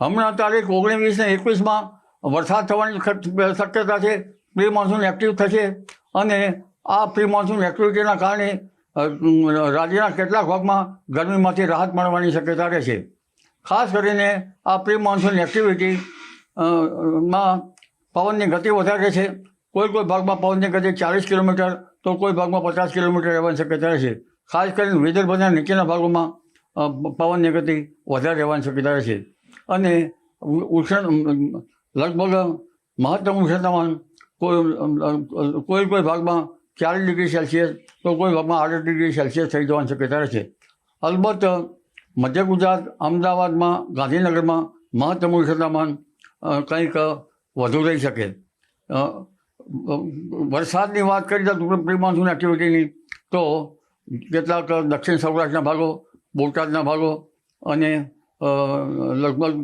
હમણાં તારીખ 19 ને 21માં વરસાદ થવાની શક્યતા છે. પ્રી મોન્સૂન એક્ટિવ થશે અને આ પ્રી મોન્સૂન એક્ટિવિટીના કારણે રાજ્યના કેટલાક ભાગમાં ગરમીમાંથી રાહત મળવાની શક્યતા રહેશે. ખાસ કરીને આ પ્રી મોન્સૂન એક્ટિવિટી માં પવનની ગતિ વધારે છે. કોઈ ભાગમાં પવનની ગતિ 40 કિલોમીટર તો કોઈ ભાગમાં 50 કિલોમીટર રહેવાની શક્યતા રહેશે. ખાસ કરીને વિદર્ભના નીચેના ભાગોમાં પવનની ગતિ વધારે રહેવાની શક્યતા રહેશે અને લગભગ મહત્તમ ઉષ્ણતામાન કોઈ ભાગમાં 40 ડિગ્રી સેલ્સિયસ તો કોઈ ભાગમાં 8 ડિગ્રી સેલ્સિયસ થઈ જવાની શક્યતા રહેશે. અલબત્ત મધ્ય ગુજરાત, અમદાવાદમાં, ગાંધીનગરમાં મહત્તમ ઉષ્ણતામાન કંઈક વધુ રહી શકે. વરસાદની વાત કરી તો પ્રી મોન્સૂન એક્ટિવિટીની તો કેટલાક દક્ષિણ સૌરાષ્ટ્રના ભાગો, બોટાદના ભાગો અને લગભગ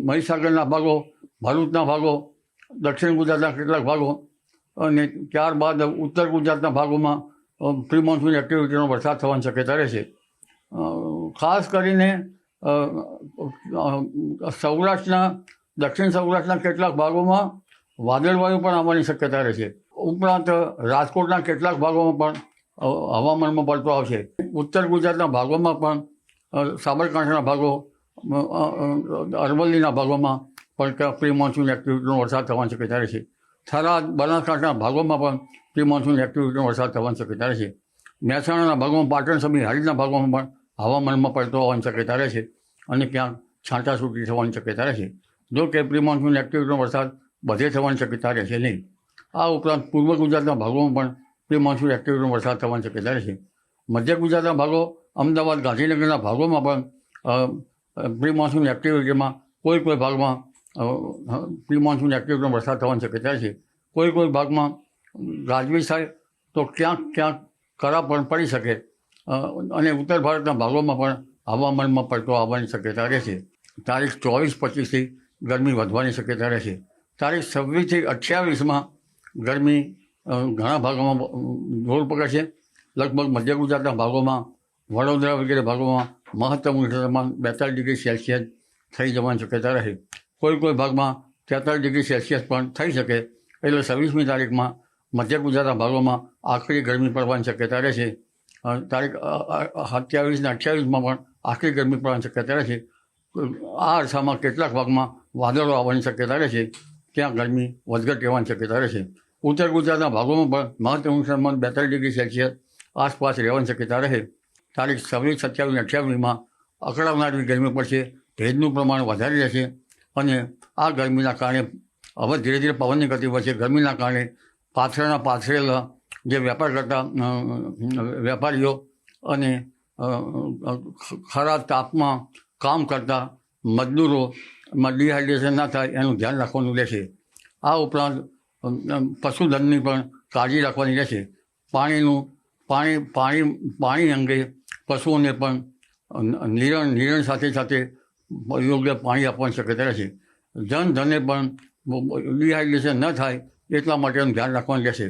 મહીસાગરના ભાગો, ભરૂચના ભાગો, દક્ષિણ ગુજરાતના કેટલાક ભાગો અને ત્યારબાદ ઉત્તર ગુજરાતના ભાગોમાં પ્રી મોન્સૂન એક્ટિવિટીનો વરસાદ થવાની શક્યતા રહેશે. ખાસ કરીને દક્ષિણ સૌરાષ્ટ્રના કેટલાક ભાગોમાં વાદળવાયુ પણ આવવાની શક્યતા રહેશે. ઉપરાંત રાજકોટના કેટલાક ભાગોમાં પણ હવામાનમાં પલટો આવશે. ઉત્તર ગુજરાતના ભાગોમાં પણ સાબરકાંઠાના ભાગો, અરવલ્લીના ભાગોમાં પણ પ્રી મોન્સૂન એક્ટિવિટીનો વરસાદ થવાની શક્યતા રહેશે. થરાદ, બનાસકાંઠાના ભાગોમાં પણ પ્રી મોન્સૂન એક્ટિવિટીનો વરસાદ થવાની શક્યતા રહેશે. મહેસાણાના ભાગોમાં, પાટણ સમી હારીના ભાગોમાં પણ હવામાનમાં પલટો આવવાની શક્યતા રહેશે અને ક્યાંક છાંટાછૂટી થવાની શક્યતા રહેશે. જો કે પ્રી મોન્સૂન એક્ટિવિટીનો વરસાદ બધે થવાની શક્યતા રહેશે નહીં. આ ઉપરાંત પૂર્વ ગુજરાતના ભાગોમાં પણ પ્રી મોન્સૂન એક્ટિવિટીનો વરસાદ થવાની શક્યતા રહેશે. મધ્ય ગુજરાતના ભાગો, અમદાવાદ, ગાંધીનગરના ભાગોમાં પણ પ્રી મોન્સૂન એક્ટિવિટીમાં કોઈ ભાગમાં પ્રી મોન્સૂન એક્ટિવિટીનો વરસાદ થવાની શક્યતા રહેશે. કોઈ ભાગમાં ગાજવીજ થાય તો ક્યાંક કરા પણ પડી શકે અને ઉત્તર ભારતના ભાગોમાં પણ હવામાનમાં પલટો આવવાની શક્યતા રહેશે. તારીખ 24-25થી ગરમી વધવાની શક્યતા રહેશે. તારીખ 26થી 28માં ગરમી ઘણા ભાગોમાં જોર પકડશે. લગભગ મધ્ય ગુજરાતના ભાગોમાં, વડોદરા વગેરે ભાગોમાં મહત્તમ ઉષ્ણતામાન 42 ડિગ્રી સેલ્સિયસ થઈ જવાની શક્યતા રહે. કોઈ ભાગમાં 43 ડિગ્રી સેલ્સિયસ પણ થઈ શકે. એટલે 26મી તારીખમાં મધ્ય ગુજરાતના ભાગોમાં આખરી ગરમી પડવાની શક્યતા રહેશે. તારીખ 27 અને 28માં પણ આખરી ગરમી પડવાની શક્યતા રહેશે. આ અરસામાં કેટલાક ભાગમાં વાદળો આવવાની શક્યતા રહેશે. ત્યાં ગરમી વધઘટ રહેવાની શક્યતા રહેશે. ઉત્તર ગુજરાતના ભાગોમાં પણ મહત્તમ ઉષ્ણતામાન 42 ડિગ્રી સેલ્સિયસ આસપાસ રહેવાની શક્યતા રહે. તારીખ 26, 27 અને 28માં અકળાવનારી ગરમી પડશે. ભેજનું પ્રમાણ વધારે રહેશે અને આ ગરમીના કારણે હવે ધીરે ધીરે પવનની ગતિ વધશે. ગરમીના કારણે પાથરેલા જે વેપાર કરતા વેપારીઓ અને ખરા તાપમાં કામ કરતા મજદૂરોમાં ડિહાઇડ્રેશન ના થાય એનું ધ્યાન રાખવાનું રહેશે. આ ઉપરાંત પશુધનની પણ કાળજી રાખવાની રહેશે. પાણી અંગે પશુઓને પણ નિરણ સાથે યોગ્ય પાણી આપવાની શક્યતા રહેશે. જનધનને પણ ડિહાઇડ્રેશન ન થાય એટલા માટેનું ધ્યાન રાખવાનું રહેશે.